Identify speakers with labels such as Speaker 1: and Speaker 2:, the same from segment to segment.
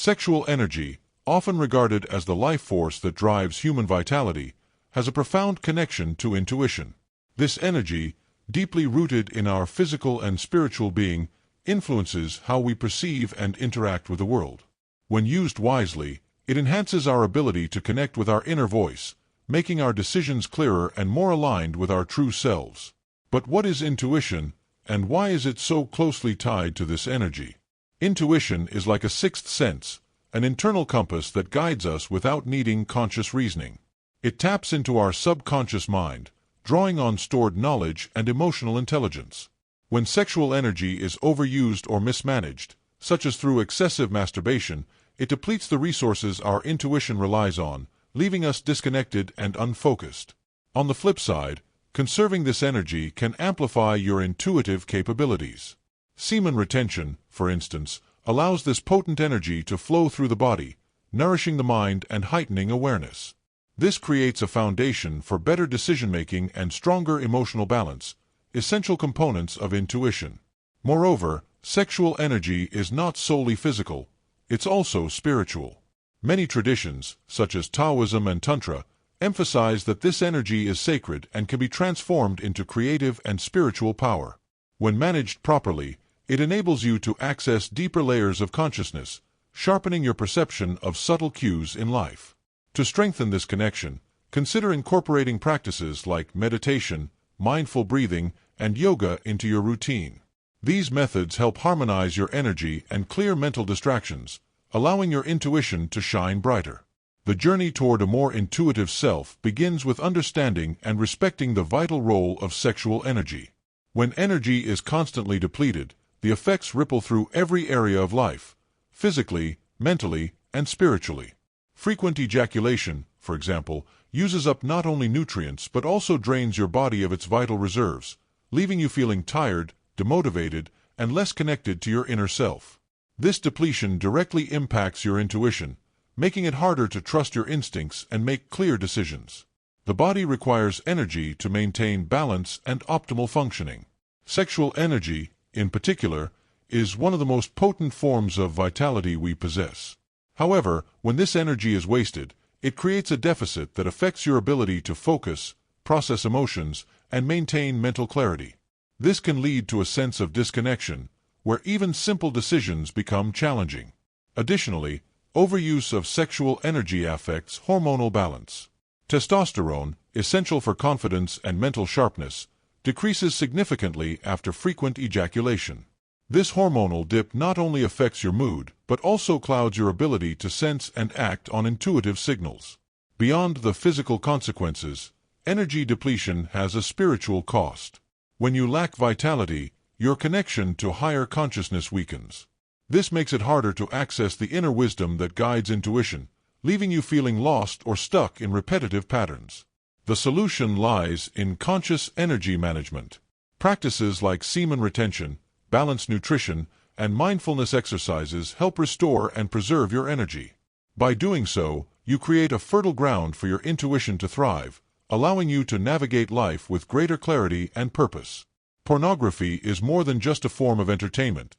Speaker 1: Sexual energy, often regarded as the life force that drives human vitality, has a profound connection to intuition. This energy, deeply rooted in our physical and spiritual being, influences how we perceive and interact with the world. When used wisely, it enhances our ability to connect with our inner voice, making our decisions clearer and more aligned with our true selves. But what is intuition, and why is it so closely tied to this energy? Intuition is like a sixth sense, an internal compass that guides us without needing conscious reasoning. It taps into our subconscious mind, drawing on stored knowledge and emotional intelligence. When sexual energy is overused or mismanaged, such as through excessive masturbation, it depletes the resources our intuition relies on, leaving us disconnected and unfocused. On the flip side, conserving this energy can amplify your intuitive capabilities. Semen retention, for instance, allows this potent energy to flow through the body, nourishing the mind and heightening awareness. This creates a foundation for better decision-making and stronger emotional balance, essential components of intuition. Moreover, sexual energy is not solely physical, it's also spiritual. Many traditions, such as Taoism and Tantra, emphasize that this energy is sacred and can be transformed into creative and spiritual power. When managed properly, it enables you to access deeper layers of consciousness, sharpening your perception of subtle cues in life. To strengthen this connection, consider incorporating practices like meditation, mindful breathing, and yoga into your routine. These methods help harmonize your energy and clear mental distractions, allowing your intuition to shine brighter. The journey toward a more intuitive self begins with understanding and respecting the vital role of sexual energy. When energy is constantly depleted, the effects ripple through every area of life, physically, mentally, and spiritually. Frequent ejaculation, for example, uses up not only nutrients but also drains your body of its vital reserves, leaving you feeling tired, demotivated, and less connected to your inner self. This depletion directly impacts your intuition, making it harder to trust your instincts and make clear decisions. The body requires energy to maintain balance and optimal functioning. Sexual energy, in particular, is one of the most potent forms of vitality we possess. However, when this energy is wasted, it creates a deficit that affects your ability to focus, process emotions, and maintain mental clarity. This can lead to a sense of disconnection, where even simple decisions become challenging. Additionally, overuse of sexual energy affects hormonal balance. Testosterone, essential for confidence and mental sharpness, decreases significantly after frequent ejaculation. This hormonal dip not only affects your mood, but also clouds your ability to sense and act on intuitive signals. Beyond the physical consequences, energy depletion has a spiritual cost. When you lack vitality, your connection to higher consciousness weakens. This makes it harder to access the inner wisdom that guides intuition, leaving you feeling lost or stuck in repetitive patterns. The solution lies in conscious energy management. Practices like semen retention, balanced nutrition, and mindfulness exercises help restore and preserve your energy. By doing so, you create a fertile ground for your intuition to thrive, allowing you to navigate life with greater clarity and purpose. Pornography is more than just a form of entertainment.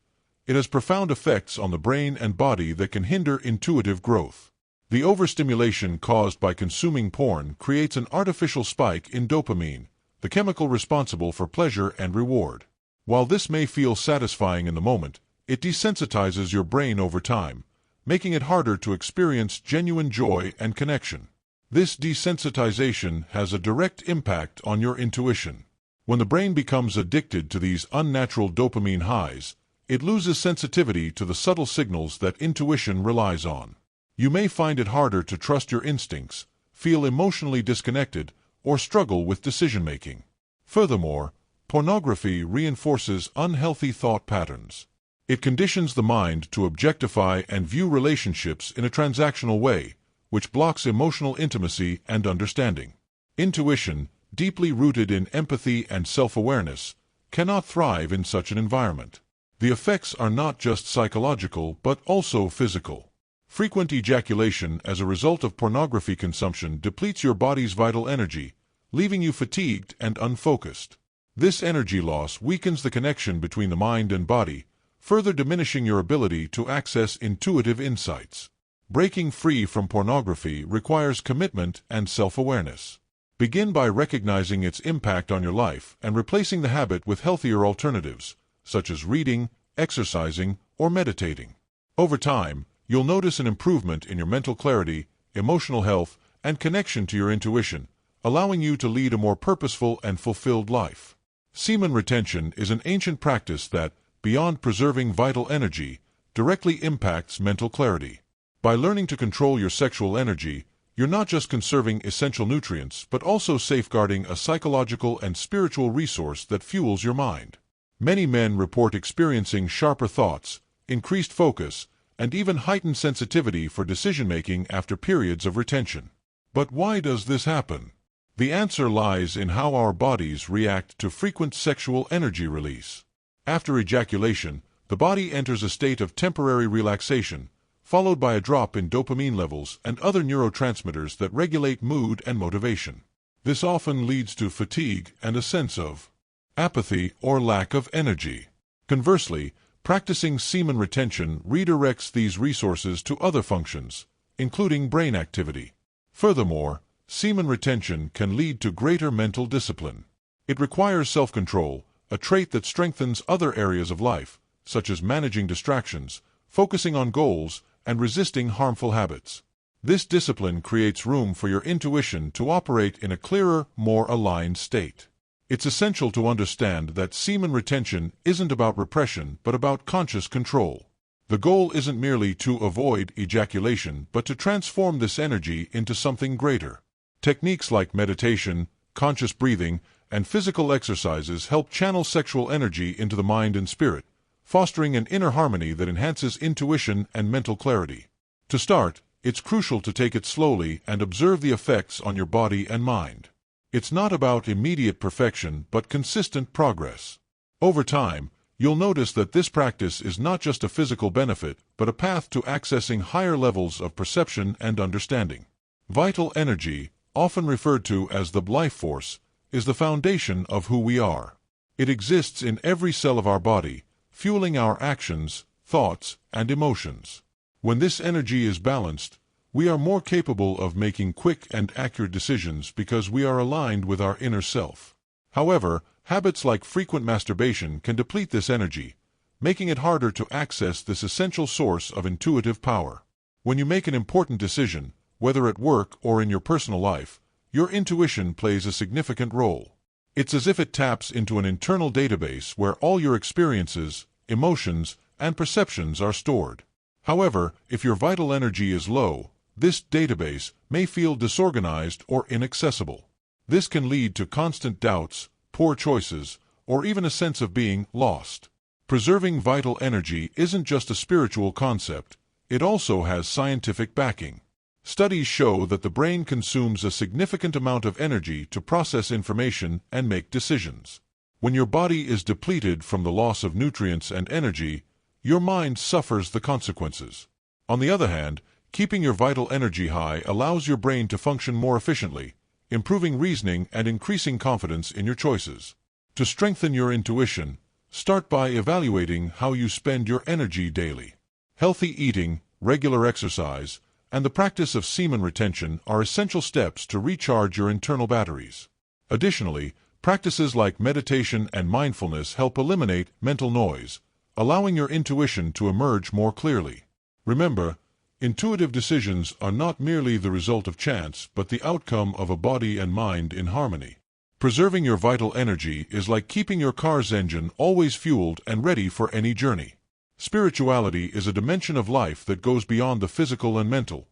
Speaker 1: It has profound effects on the brain and body that can hinder intuitive growth. The overstimulation caused by consuming porn creates an artificial spike in dopamine, the chemical responsible for pleasure and reward. While this may feel satisfying in the moment, it desensitizes your brain over time, making it harder to experience genuine joy and connection. This desensitization has a direct impact on your intuition. When the brain becomes addicted to these unnatural dopamine highs, it loses sensitivity to the subtle signals that intuition relies on. You may find it harder to trust your instincts, feel emotionally disconnected, or struggle with decision-making. Furthermore, pornography reinforces unhealthy thought patterns. It conditions the mind to objectify and view relationships in a transactional way, which blocks emotional intimacy and understanding. Intuition, deeply rooted in empathy and self-awareness, cannot thrive in such an environment. The effects are not just psychological but also physical. Frequent ejaculation as a result of pornography consumption depletes your body's vital energy, leaving you fatigued and unfocused. This energy loss weakens the connection between the mind and body, further diminishing your ability to access intuitive insights. Breaking free from pornography requires commitment and self-awareness. Begin by recognizing its impact on your life and replacing the habit with healthier alternatives, such as reading, exercising, or meditating. Over time, you'll notice an improvement in your mental clarity, emotional health, and connection to your intuition, allowing you to lead a more purposeful and fulfilled life. Semen retention is an ancient practice that, beyond preserving vital energy, directly impacts mental clarity. By learning to control your sexual energy, you're not just conserving essential nutrients, but also safeguarding a psychological and spiritual resource that fuels your mind. Many men report experiencing sharper thoughts, increased focus, and even heightened sensitivity for decision-making after periods of retention. But why does this happen? The answer lies in how our bodies react to frequent sexual energy release. After ejaculation, the body enters a state of temporary relaxation, followed by a drop in dopamine levels and other neurotransmitters that regulate mood and motivation. This often leads to fatigue and a sense of apathy or lack of energy. Conversely, practicing semen retention redirects these resources to other functions, including brain activity. Furthermore, semen retention can lead to greater mental discipline. It requires self-control, a trait that strengthens other areas of life, such as managing distractions, focusing on goals, and resisting harmful habits. This discipline creates room for your intuition to operate in a clearer, more aligned state. It's essential to understand that semen retention isn't about repression, but about conscious control. The goal isn't merely to avoid ejaculation, but to transform this energy into something greater. Techniques like meditation, conscious breathing, and physical exercises help channel sexual energy into the mind and spirit, fostering an inner harmony that enhances intuition and mental clarity. To start, it's crucial to take it slowly and observe the effects on your body and mind. It's not about immediate perfection, but consistent progress. Over time, you'll notice that this practice is not just a physical benefit, but a path to accessing higher levels of perception and understanding. Vital energy, often referred to as the life force, is the foundation of who we are. It exists in every cell of our body, fueling our actions, thoughts, and emotions. When this energy is balanced, we are more capable of making quick and accurate decisions because we are aligned with our inner self. However, habits like frequent masturbation can deplete this energy, making it harder to access this essential source of intuitive power. When you make an important decision, whether at work or in your personal life, your intuition plays a significant role. It's as if it taps into an internal database where all your experiences, emotions, and perceptions are stored. However, if your vital energy is low, this database may feel disorganized or inaccessible. This can lead to constant doubts, poor choices, or even a sense of being lost. Preserving vital energy isn't just a spiritual concept, it also has scientific backing. Studies show that the brain consumes a significant amount of energy to process information and make decisions. When your body is depleted from the loss of nutrients and energy, your mind suffers the consequences. On the other hand, keeping your vital energy high allows your brain to function more efficiently, improving reasoning and increasing confidence in your choices. To strengthen your intuition, start by evaluating how you spend your energy daily. Healthy eating, regular exercise, and the practice of semen retention are essential steps to recharge your internal batteries. Additionally, practices like meditation and mindfulness help eliminate mental noise, allowing your intuition to emerge more clearly. Remember, intuitive decisions are not merely the result of chance, but the outcome of a body and mind in harmony. Preserving your vital energy is like keeping your car's engine always fueled and ready for any journey. Spirituality is a dimension of life that goes beyond the physical and mental.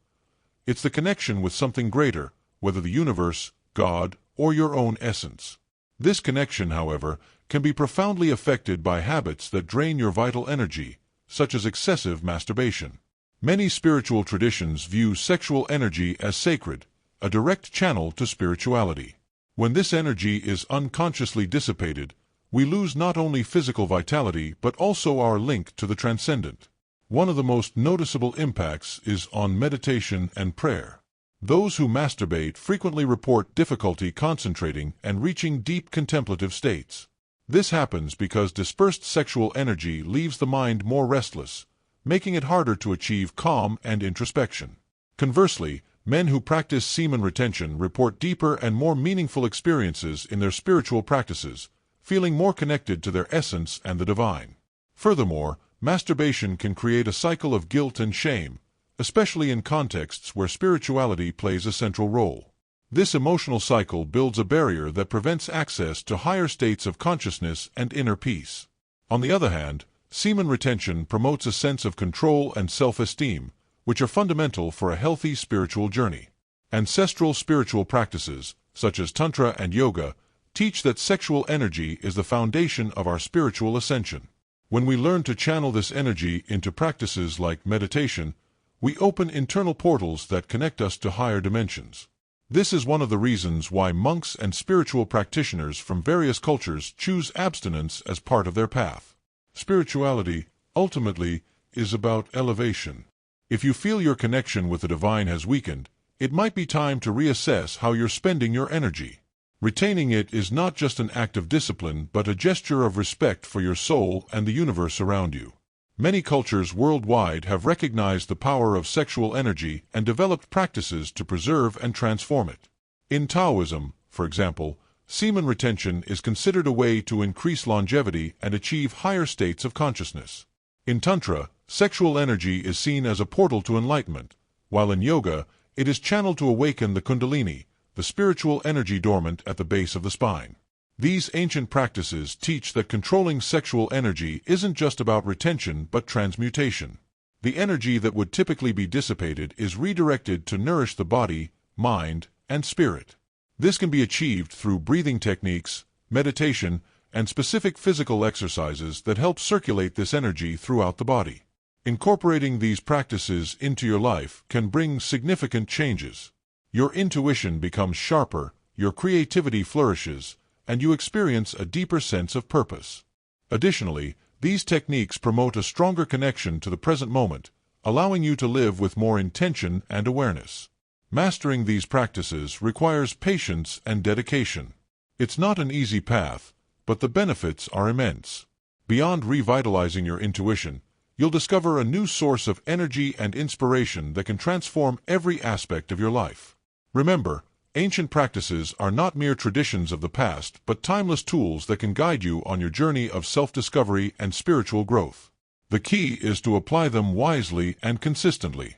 Speaker 1: It's the connection with something greater, whether the universe, God, or your own essence. This connection, however, can be profoundly affected by habits that drain your vital energy, such as excessive masturbation. Many spiritual traditions view sexual energy as sacred, a direct channel to spirituality. When this energy is unconsciously dissipated, we lose not only physical vitality but also our link to the transcendent. One of the most noticeable impacts is on meditation and prayer. Those who masturbate frequently report difficulty concentrating and reaching deep contemplative states. This happens because dispersed sexual energy leaves the mind more restless, making it harder to achieve calm and introspection. Conversely, men who practice semen retention report deeper and more meaningful experiences in their spiritual practices, feeling more connected to their essence and the divine. Furthermore, masturbation can create a cycle of guilt and shame, especially in contexts where spirituality plays a central role. This emotional cycle builds a barrier that prevents access to higher states of consciousness and inner peace. On the other hand, semen retention promotes a sense of control and self-esteem, which are fundamental for a healthy spiritual journey. Ancestral spiritual practices, such as Tantra and Yoga, teach that sexual energy is the foundation of our spiritual ascension. When we learn to channel this energy into practices like meditation, we open internal portals that connect us to higher dimensions. This is one of the reasons why monks and spiritual practitioners from various cultures choose abstinence as part of their path. Spirituality, ultimately, is about elevation. If you feel your connection with the divine has weakened, it might be time to reassess how you're spending your energy. Retaining it is not just an act of discipline, but a gesture of respect for your soul and the universe around you. Many cultures worldwide have recognized the power of sexual energy and developed practices to preserve and transform it. In Taoism, for example, semen retention is considered a way to increase longevity and achieve higher states of consciousness. In Tantra, sexual energy is seen as a portal to enlightenment, while in Yoga, it is channeled to awaken the kundalini, the spiritual energy dormant at the base of the spine. These ancient practices teach that controlling sexual energy isn't just about retention but transmutation. The energy that would typically be dissipated is redirected to nourish the body, mind, and spirit. This can be achieved through breathing techniques, meditation, and specific physical exercises that help circulate this energy throughout the body. Incorporating these practices into your life can bring significant changes. Your intuition becomes sharper, your creativity flourishes, and you experience a deeper sense of purpose. Additionally, these techniques promote a stronger connection to the present moment, allowing you to live with more intention and awareness. Mastering these practices requires patience and dedication. It's not an easy path, but the benefits are immense. Beyond revitalizing your intuition, you'll discover a new source of energy and inspiration that can transform every aspect of your life. Remember, ancient practices are not mere traditions of the past, but timeless tools that can guide you on your journey of self-discovery and spiritual growth. The key is to apply them wisely and consistently.